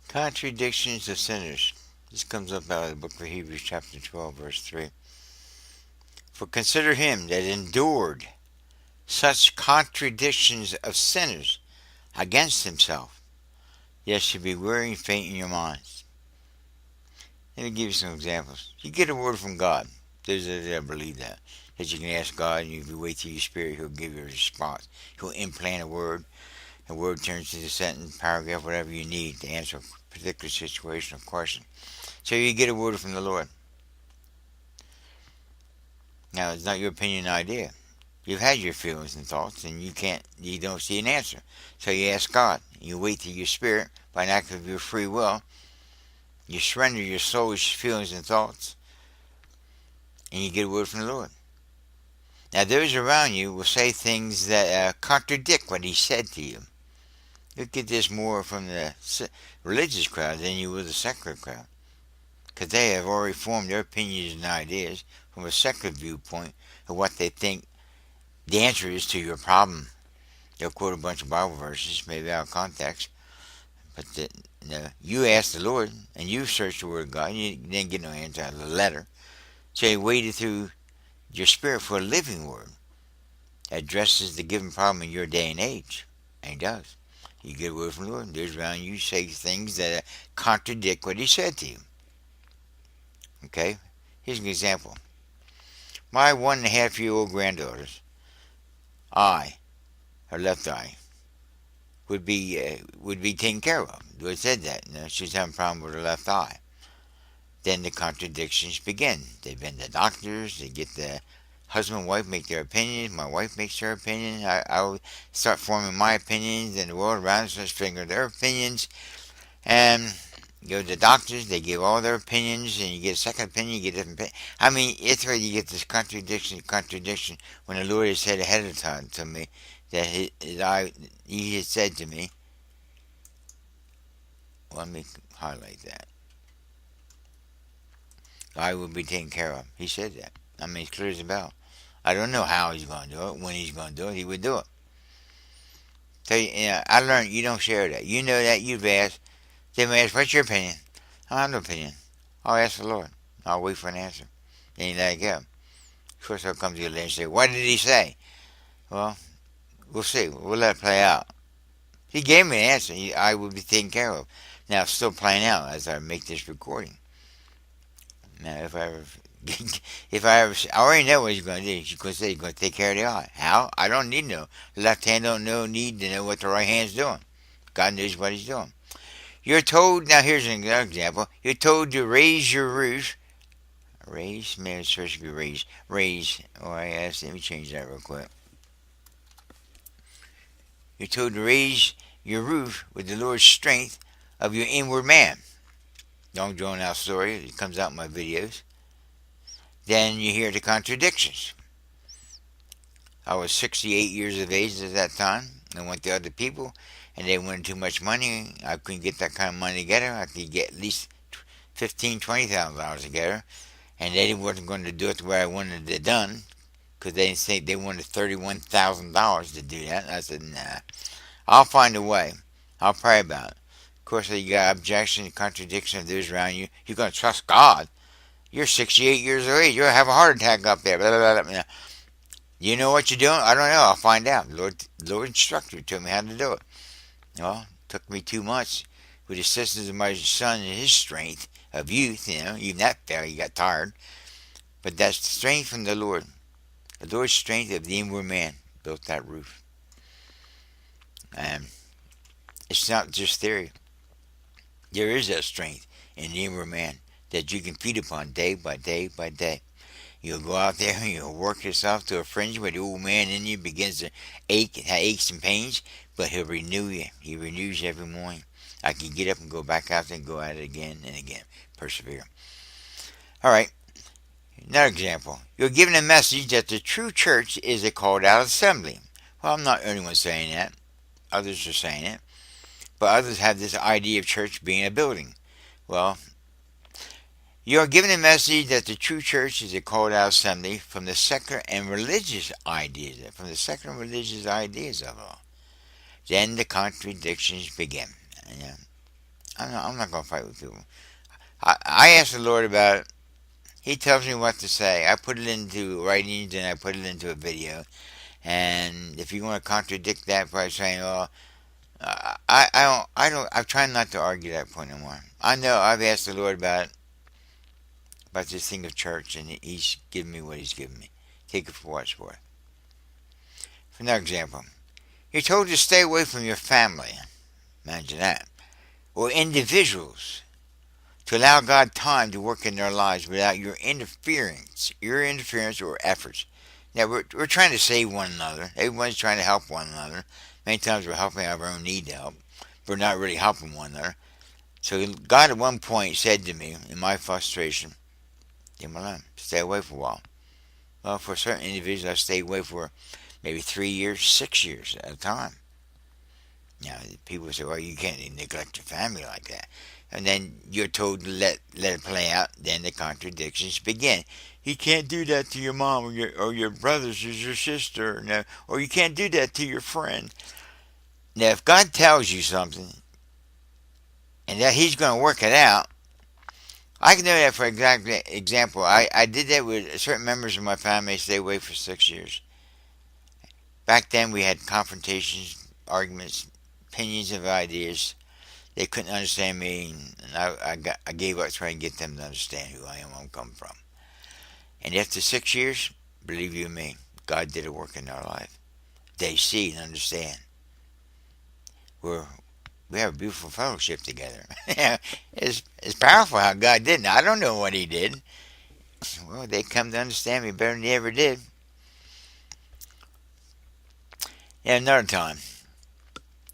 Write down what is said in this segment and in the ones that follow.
Contradictions of sinners. This comes up out of the book of Hebrews chapter 12 verse 3. For consider him that endured such contradictions of sinners against himself, yet should be weary and faint in your minds. Let me give you some examples. You get a word from God. Those that believe that. That you can ask God and you wait till your spirit, He'll give you a response. He'll implant a word. A word turns into a sentence, paragraph, whatever you need to answer a particular situation or question. So you get a word from the Lord. Now, it's not your opinion or idea. You've had your feelings and thoughts, and you don't see an answer. So you ask God. You wait till your spirit, by an act of your free will, you surrender your soul's feelings and thoughts, and you get a word from the Lord. Now, those around you will say things that contradict what He said to you. You'll get this more from the religious crowd than you will the secular crowd, because they have already formed their opinions and ideas from a secular viewpoint of what they think the answer is to your problem. They'll quote a bunch of Bible verses, maybe out of context, but you asked the Lord, and you searched the Word of God, and you didn't get no answer out of the letter. So you waited through your spirit for a living Word that addresses the given problem in your day and age, and He does. You get a word from the Lord, those around you say things that contradict what He said to you. Okay? Here's an example. My 1.5-year-old granddaughters, her left eye, would be taken care of. The Lord said that. She's having a problem with her left eye. Then the contradictions begin. They've been to doctors. They get the husband and wife make their opinions. My wife makes her opinion. I start forming my opinions, and the world around us starts figuring their opinions. And you go to the doctors. They give all their opinions, and you get a second opinion. You get a different opinion. I mean, it's where you get this contradiction when the Lord has said ahead of time to me that He had said to me. Let me highlight that. I will be taken care of. He said that. I mean, it's clear as a bell. I don't know how He's going to do it. When He's going to do it, He would do it. So, I learned you don't share that. You know that. You've asked. They may ask, what's your opinion? I don't have no opinion. I'll ask the Lord. I'll wait for an answer. Then you let it go. Of course, I'll come to you later and say, what did He say? Well, we'll see. We'll let it play out. He gave me an answer. I will be taken care of. Now, it's still playing out as I make this recording. Now, I already know what He's going to do. He's going to say He's going to take care of the eye. How? I don't need to know. The left hand don't need to know what the right hand's doing. God knows what He's doing. You're told, now here's another example. You're told to raise your roof. Raise? Maybe it's supposed to be raise. Raise. Oh, let me change that real quick. You're told to raise your roof with the Lord's strength of your inward man. Long drawn out story. It comes out in my videos. Then you hear the contradictions. I was 68 years of age at that time. I went to other people, and they wanted too much money. I couldn't get that kind of money together. I could get at least $15,000-$20,000 together, and they wasn't going to do it the way I wanted it done, because they didn't say they wanted $31,000 to do that. And I said, nah, I'll find a way. I'll pray about it. Of course, you got objection, contradiction of those around you. You're going to trust God. You're 68 years of age. You'll have a heart attack up there. Blah, blah, blah, blah. You know what you're doing? I don't know. I'll find out. The Lord instructed to me how to do it. Well, it took me 2 months with the assistance of my son and his strength of youth. Even that failure, he got tired. But that's the strength from the Lord. The Lord's strength of the inward man built that roof. And it's not just theory. There is that strength in the inward man that you can feed upon day by day by day. You'll go out there and you'll work yourself to a fringe where the old man in you begins to ache and have aches and pains, but He'll renew you. He renews you every morning. I can get up and go back out there and go at it again and again. Persevere. All right. Another example. You're given a message that the true church is a called out assembly. Well, I'm not the only one saying that. Others are saying it. But others have this idea of church being a building. Well, you are given a message that the true church is a called out assembly from the secular and religious ideas, of it all. Then the contradictions begin. I'm not going to fight with people. I ask the Lord about it. He tells me what to say. I put it into writings and I put it into a video. And if you want to contradict that by saying, "Oh, I'm trying not to argue that point anymore." I know I've asked the Lord about this thing of church, and He's given me what He's given me. Take it for what it's worth. For another example, you're told to stay away from your family. Imagine that. Or individuals, to allow God time to work in their lives without your interference or efforts. Now, we're trying to save one another. Everyone's trying to help one another. Many times we're helping out of our own need to help. We're not really helping one another. So God at one point said to me, in my frustration, "Leave me alone. Stay away for a while." Well, for certain individuals, I stayed away for maybe 3 years, 6 years at a time. Now, people say, "Well, you can't neglect your family like that." And then you're told to let it play out. Then the contradictions begin. You can't do that to your mom or your brothers or your sister. No, or you can't do that to your friend. Now, if God tells you something and that He's going to work it out, I can know that for example. I did that with certain members of my family. Stay away for 6 years. Back then, we had confrontations, arguments, opinions of ideas. They couldn't understand me, and I gave up trying to get them to understand who I am, where I'm coming from. And after 6 years, believe you me, God did a work in their life. They see and understand. We have a beautiful fellowship together. It's powerful how God did it. I don't know what He did. Well, they come to understand me better than they ever did. And another time,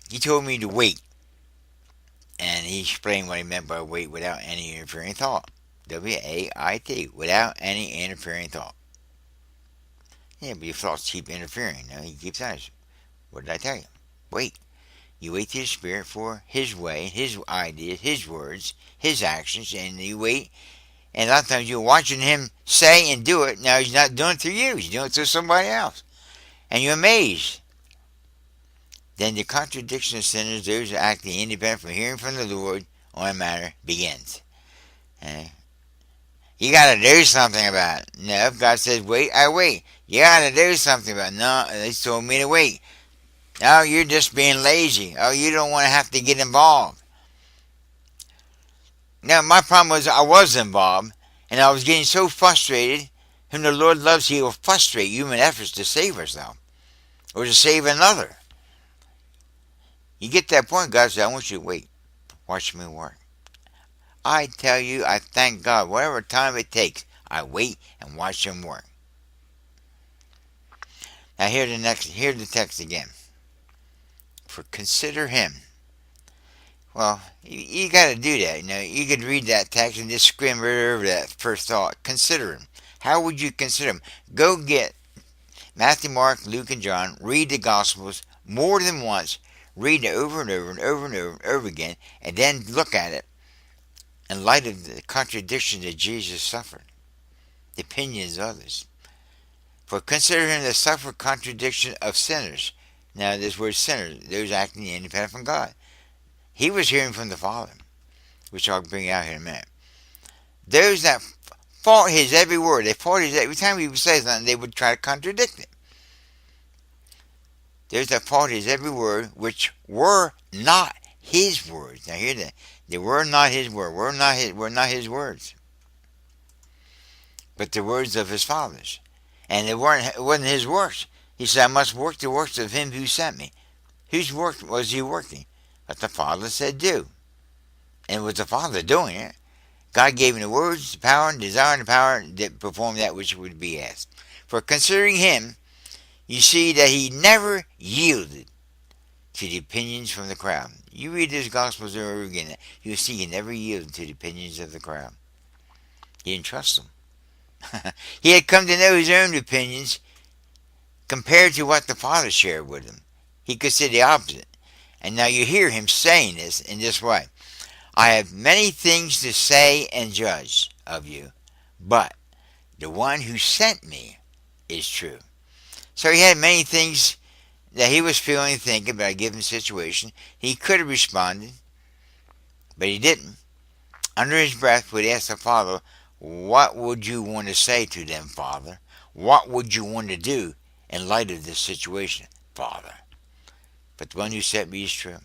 He told me to wait. And He explained what He meant by wait without any interfering thought. W-A-I-T, without any interfering thought. Yeah, but your thoughts keep interfering. No, He keeps honest. What did I tell you? Wait. You wait to the Spirit for His way, His ideas, His words, His actions, and you wait. And a lot of times you're watching Him say and do it. Now He's not doing it through you. He's doing it through somebody else. And you're amazed. Then the contradiction of sinners, those who acting independent from hearing from the Lord on a matter, begins. You got to do something about it. No, if God says wait, I wait. You got to do something about it. No, they told me to wait. Oh, you're just being lazy. Oh, you don't want to have to get involved. Now, my problem was I was involved, and I was getting so frustrated. Whom the Lord loves, He will frustrate human efforts to save ourselves or to save another. You get that point, God says, I want you to wait. Watch me work. I tell you, I thank God. Whatever time it takes, I wait and watch Him work. Now, here's the text again. For consider Him. Well, you got to do that. You could read that text and just skim right over that first thought. Consider Him. How would you consider Him? Go get Matthew, Mark, Luke, and John. Read the Gospels more than once. Read it over and over and over and over and over again, and then look at it in light of the contradiction that Jesus suffered, the opinions of others. For consider Him that suffered contradiction of sinners. Now, this word sinners, those acting independent from God. He was hearing from the Father, which I'll bring out here in a minute. Those that fought His every word, every time He would say something, they would try to contradict it. Those that fought His every word, which were not His words. Now hear that. They were not His word. Were not His words. But the words of His fathers. And it wasn't His works. He said, I must work the works of Him who sent me. Whose work was He working? But the Father said do. And it was the Father doing it. God gave Him the words, the power, and desire, and the power to perform that which would be asked. For considering Him, you see that He never yielded to the opinions from the crowd. You read His Gospels over again, you'll see He never yielded to the opinions of the crowd. He didn't trust them. He had come to know His own opinions compared to what the Father shared with Him. He could say the opposite. And now you hear Him saying this in this way. I have many things to say and judge of you, but the one who sent me is true. So He had many things that He was feeling and thinking about a given situation. He could have responded But he didn't. Under his breath would ask the Father, what would you want to say to them, Father? What would you want to do in light of this situation, Father? But the one who sent me is true.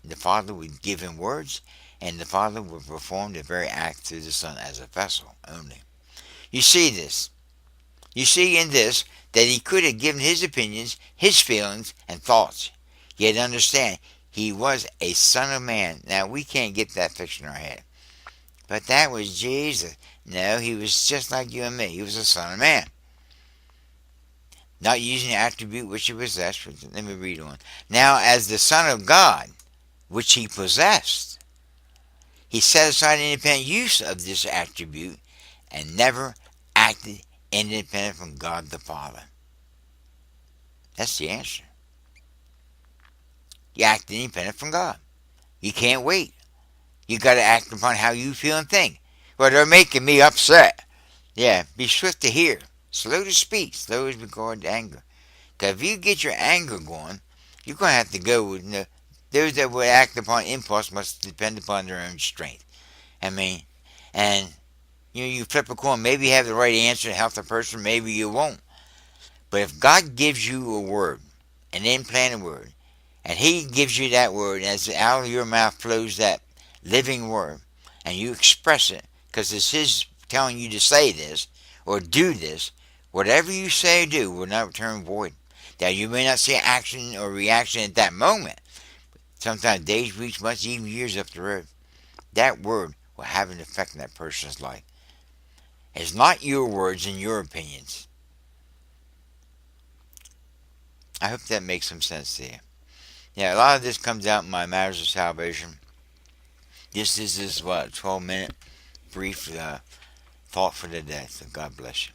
The Father would give him words, and the Father would perform the very act through the Son as a vessel only. You see this. You see in this that he could have given his opinions, his feelings, and thoughts. Yet understand, he was a Son of Man. Now, we can't get that fixed in our head. But that was Jesus. No, he was just like you and me. He was a Son of Man. Not using the attribute which he possessed. Let me read on. Now, as the Son of God, which he possessed, he set aside independent use of this attribute and never acted independent from God the Father. That's the answer. You act independent from God. You can't wait. You got to act upon how you feel and think. Well, they're making me upset. Yeah, be swift to hear, slow to speak, slow as regard to anger. Because if you get your anger going, you're going to have to go with those that would act upon impulse must depend upon their own strength. I mean, and you flip a coin. Maybe you have the right answer to help the person. Maybe you won't. But if God gives you a word, an implanted word, and he gives you that word, and as out of your mouth flows that living word, and you express it, because it's his telling you to say this, or do this, whatever you say or do will not return void. Now, you may not see action or reaction at that moment. Sometimes days, weeks, months, even years up the road. That word will have an effect on that person's life. It's not your words and your opinions. I hope that makes some sense to you. Yeah, a lot of this comes out in my Matters of Salvation. This is 12-minute brief thought for the day. So God bless you.